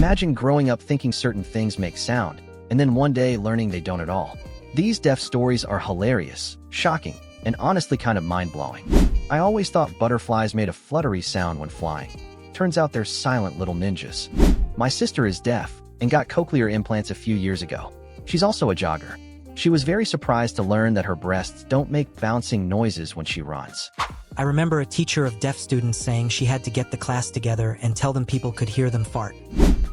Imagine growing up thinking certain things make sound, and then one day learning they don't at all. These deaf stories are hilarious, shocking, and honestly kind of mind-blowing. I always thought butterflies made a fluttery sound when flying. Turns out they're silent little ninjas. My sister is deaf and got cochlear implants a few years ago. She's also a jogger. She was very surprised to learn that her breasts don't make bouncing noises when she runs. I remember a teacher of deaf students saying she had to get the class together and tell them people could hear them fart.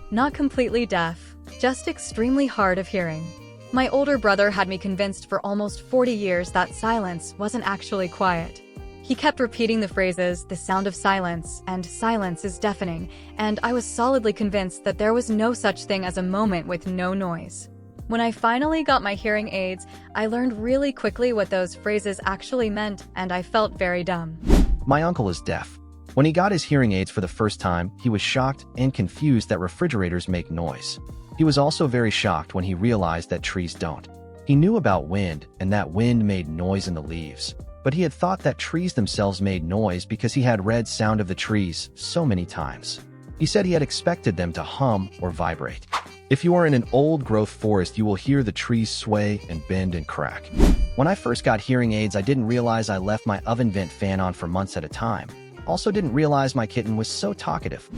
Not completely deaf, just extremely hard of hearing. My older brother had me convinced for almost 40 years that silence wasn't actually quiet. He kept repeating the phrases, "the sound of silence," and "silence is deafening," and I was solidly convinced that there was no such thing as a moment with no noise. When I finally got my hearing aids, I learned really quickly what those phrases actually meant, and I felt very dumb. My uncle is deaf. When he got his hearing aids for the first time, he was shocked and confused that refrigerators make noise. He was also very shocked when he realized that trees don't. He knew about wind and that wind made noise in the leaves, but he had thought that trees themselves made noise because he had read Sound of the Trees so many times. He said he had expected them to hum or vibrate. If you are in an old-growth forest, you will hear the trees sway and bend and crack. When I first got hearing aids, I didn't realize I left my oven vent fan on for months at a time. Also didn't realize my kitten was so talkative.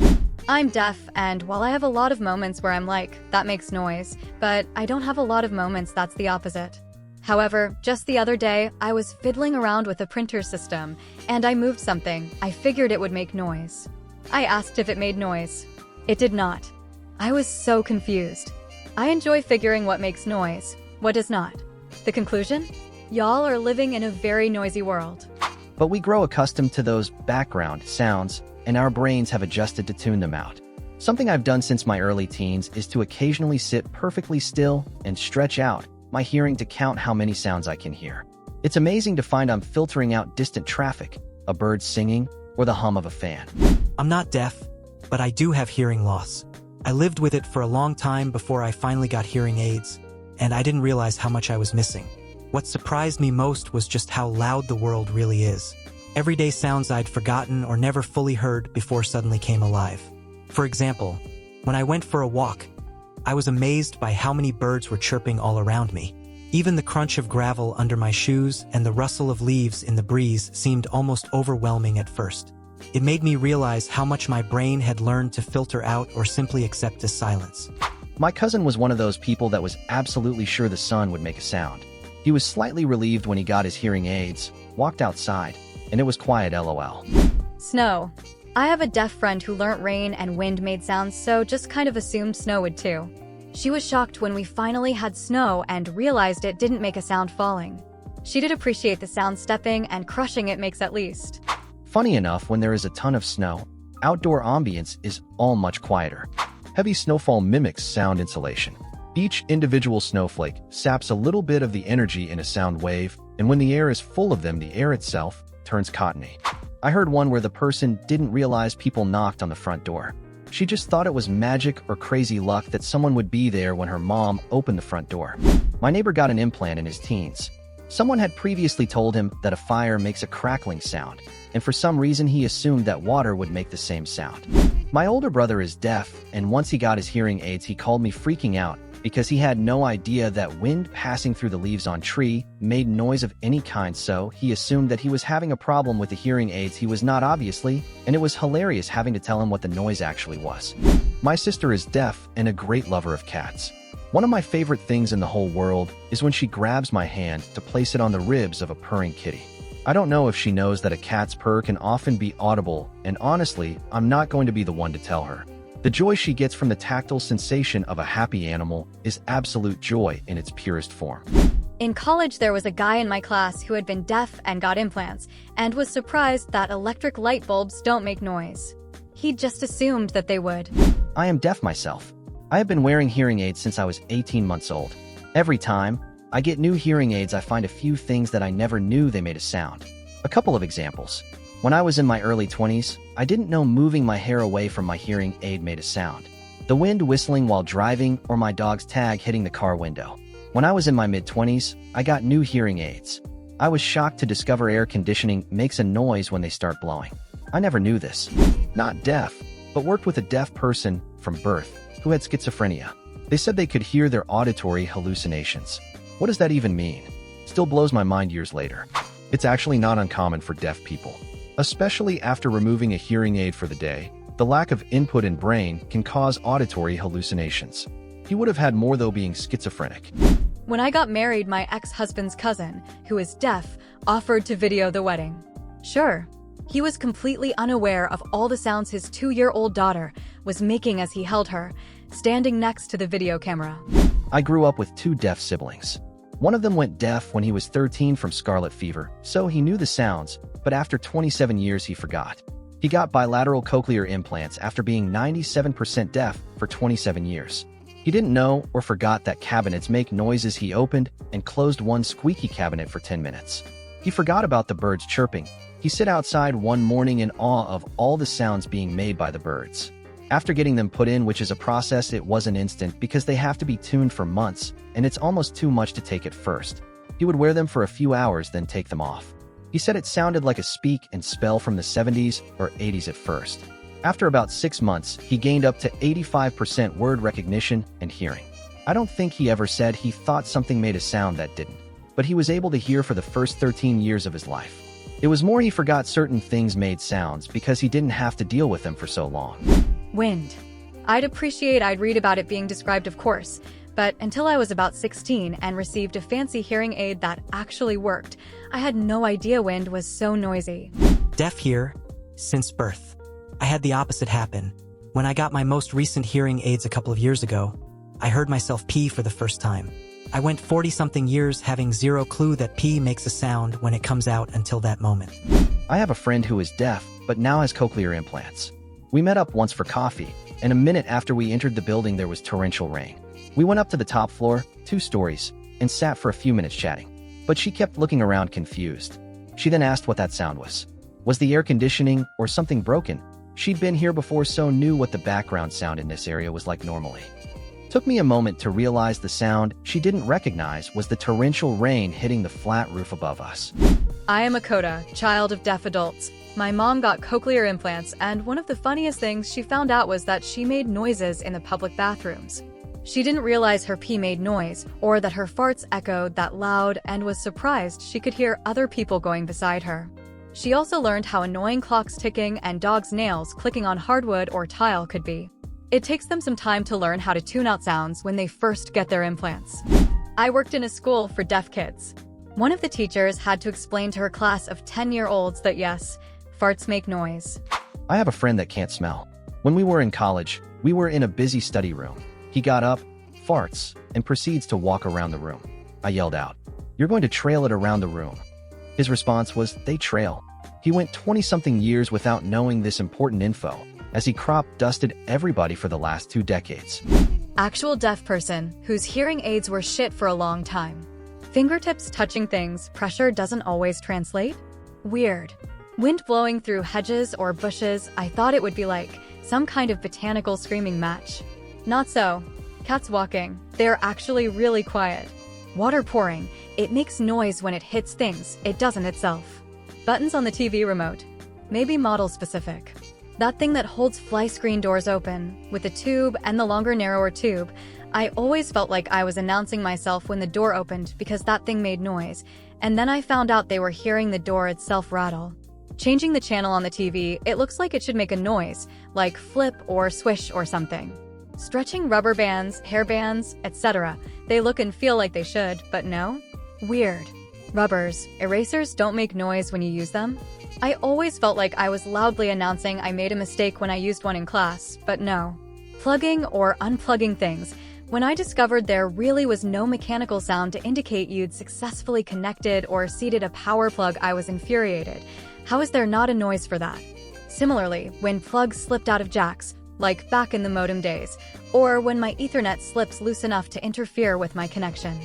I'm deaf, and while I have a lot of moments where I'm like, that makes noise, but I don't have a lot of moments that's the opposite. However, just the other day, I was fiddling around with a printer system, and I moved something. I figured it would make noise. I asked if it made noise. It did not. I was so confused. I enjoy figuring what makes noise, what does not. The conclusion? Y'all are living in a very noisy world. But we grow accustomed to those background sounds, and our brains have adjusted to tune them out. Something I've done since my early teens is to occasionally sit perfectly still and stretch out my hearing to count how many sounds I can hear. It's amazing to find I'm filtering out distant traffic, a bird singing, or the hum of a fan. I'm not deaf, but I do have hearing loss. I lived with it for a long time before I finally got hearing aids, and I didn't realize how much I was missing. What surprised me most was just how loud the world really is. Everyday sounds I'd forgotten or never fully heard before suddenly came alive. For example, when I went for a walk, I was amazed by how many birds were chirping all around me. Even the crunch of gravel under my shoes and the rustle of leaves in the breeze seemed almost overwhelming at first. It made me realize how much my brain had learned to filter out or simply accept as silence. My cousin was one of those people that was absolutely sure the sun would make a sound. He was slightly relieved when he got his hearing aids, walked outside, and it was quiet LOL. Snow. I have a deaf friend who learnt rain and wind made sounds, so just kind of assumed snow would too. She was shocked when we finally had snow and realized it didn't make a sound falling. She did appreciate the sound stepping and crushing it makes at least. Funny enough, when there is a ton of snow, outdoor ambience is all much quieter. Heavy snowfall mimics sound insulation. Each individual snowflake saps a little bit of the energy in a sound wave, and when the air is full of them, the air itself turns cottony. I heard one where the person didn't realize people knocked on the front door. She just thought it was magic or crazy luck that someone would be there when her mom opened the front door. My neighbor got an implant in his teens. Someone had previously told him that a fire makes a crackling sound, and for some reason he assumed that water would make the same sound. My older brother is deaf, and once he got his hearing aids, he called me freaking out because he had no idea that wind passing through the leaves on tree made noise of any kind, so he assumed that he was having a problem with the hearing aids. He was not, obviously, and it was hilarious having to tell him what the noise actually was. My sister is deaf and a great lover of cats. One of my favorite things in the whole world is when she grabs my hand to place it on the ribs of a purring kitty. I don't know if she knows that a cat's purr can often be audible, and honestly, I'm not going to be the one to tell her. The joy she gets from the tactile sensation of a happy animal is absolute joy in its purest form. In college, there was a guy in my class who had been deaf and got implants, and was surprised that electric light bulbs don't make noise. He just assumed that they would. I am deaf myself. I have been wearing hearing aids since I was 18 months old. Every time I get new hearing aids, I find a few things that I never knew they made a sound. A couple of examples. When I was in my early 20s, I didn't know moving my hair away from my hearing aid made a sound. The wind whistling while driving or my dog's tag hitting the car window. When I was in my mid-20s, I got new hearing aids. I was shocked to discover air conditioning makes a noise when they start blowing. I never knew this. Not deaf, but worked with a deaf person from birth. who had schizophrenia. They said they could hear their auditory hallucinations. What does that even mean? Still blows my mind years later. It's actually not uncommon for deaf people. Especially after removing a hearing aid for the day, the lack of input in brain can cause auditory hallucinations. He would have had more though being schizophrenic. When I got married, my ex-husband's cousin, who is deaf, offered to video the wedding. Sure. He was completely unaware of all the sounds his 2-year-old daughter was making as he held her, standing next to the video camera. I grew up with 2 deaf siblings. One of them went deaf when he was 13 from scarlet fever, so he knew the sounds, but after 27 years he forgot. He got bilateral cochlear implants after being 97% deaf for 27 years. He didn't know or forgot that cabinets make noises. He opened and closed one squeaky cabinet for 10 minutes. He forgot about the birds chirping. He sat outside one morning in awe of all the sounds being made by the birds. After getting them put in, which is a process, it wasn't instant because they have to be tuned for months, and it's almost too much to take at first. He would wear them for a few hours, then take them off. He said it sounded like a speak and spell from the 70s or 80s at first. After about 6 months, he gained up to 85% word recognition and hearing. I don't think he ever said he thought something made a sound that didn't, but he was able to hear for the first 13 years of his life. It was more he forgot certain things made sounds because he didn't have to deal with them for so long. Wind. I'd read about it being described, of course, but until I was about 16 and received a fancy hearing aid that actually worked, I had no idea wind was so noisy. Deaf here since birth. I had the opposite happen. When I got my most recent hearing aids a couple of years ago, I heard myself pee for the first time. I went 40-something years having zero clue that pee makes a sound when it comes out until that moment. I have a friend who is deaf, but now has cochlear implants. We met up once for coffee, and a minute after we entered the building there was torrential rain. We went up to the top floor, 2 stories, and sat for a few minutes chatting. But she kept looking around confused. She then asked what that sound was. Was the air conditioning or something broken? She'd been here before, so knew what the background sound in this area was like normally. Took me a moment to realize the sound she didn't recognize was the torrential rain hitting the flat roof above us. I am a coda, child of deaf adults. My mom got cochlear implants, and one of the funniest things she found out was that she made noises in the public bathrooms. She didn't realize her pee made noise, or that her farts echoed that loud, and was surprised she could hear other people going beside her. She also learned how annoying clocks ticking and dogs' nails clicking on hardwood or tile could be. It takes them some time to learn how to tune out sounds when they first get their implants. I worked in a school for deaf kids. One of the teachers had to explain to her class of 10-year-olds that yes, farts make noise. I have a friend that can't smell. When we were in college, we were in a busy study room. He got up, farts, and proceeds to walk around the room. I yelled out, "You're going to trail it around the room." His response was, "They trail." He went 20-something years without knowing this important info, as he crop dusted everybody for the last 2 decades. Actual deaf person whose hearing aids were shit for a long time. Fingertips touching things, pressure doesn't always translate? Weird. Wind blowing through hedges or bushes, I thought it would be like some kind of botanical screaming match. Not so. Cats walking, they're actually really quiet. Water pouring, it makes noise when it hits things, it doesn't itself. Buttons on the TV remote, maybe model specific. That thing that holds fly screen doors open, with the tube and the longer, narrower tube, I always felt like I was announcing myself when the door opened because that thing made noise, and then I found out they were hearing the door itself rattle. Changing the channel on the TV, it looks like it should make a noise, like flip or swish or something. Stretching rubber bands, hair bands, etc. They look and feel like they should, but no? Weird. Rubbers, erasers don't make noise when you use them? I always felt like I was loudly announcing I made a mistake when I used one in class, but no. Plugging or unplugging things. When I discovered there really was no mechanical sound to indicate you'd successfully connected or seated a power plug, I was infuriated. How is there not a noise for that? Similarly, when plugs slipped out of jacks, like back in the modem days, or when my Ethernet slips loose enough to interfere with my connection.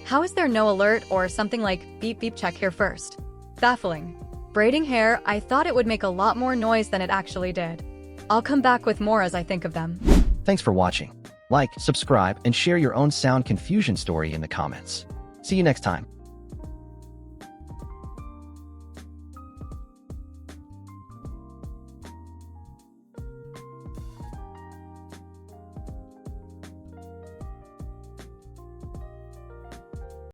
How is there no alert or something like beep beep, check here first? Baffling. Braiding hair, I thought it would make a lot more noise than it actually did. I'll come back with more as I think of them. Thanks for watching. Like, subscribe, and share your own sound confusion story in the comments. See you next time.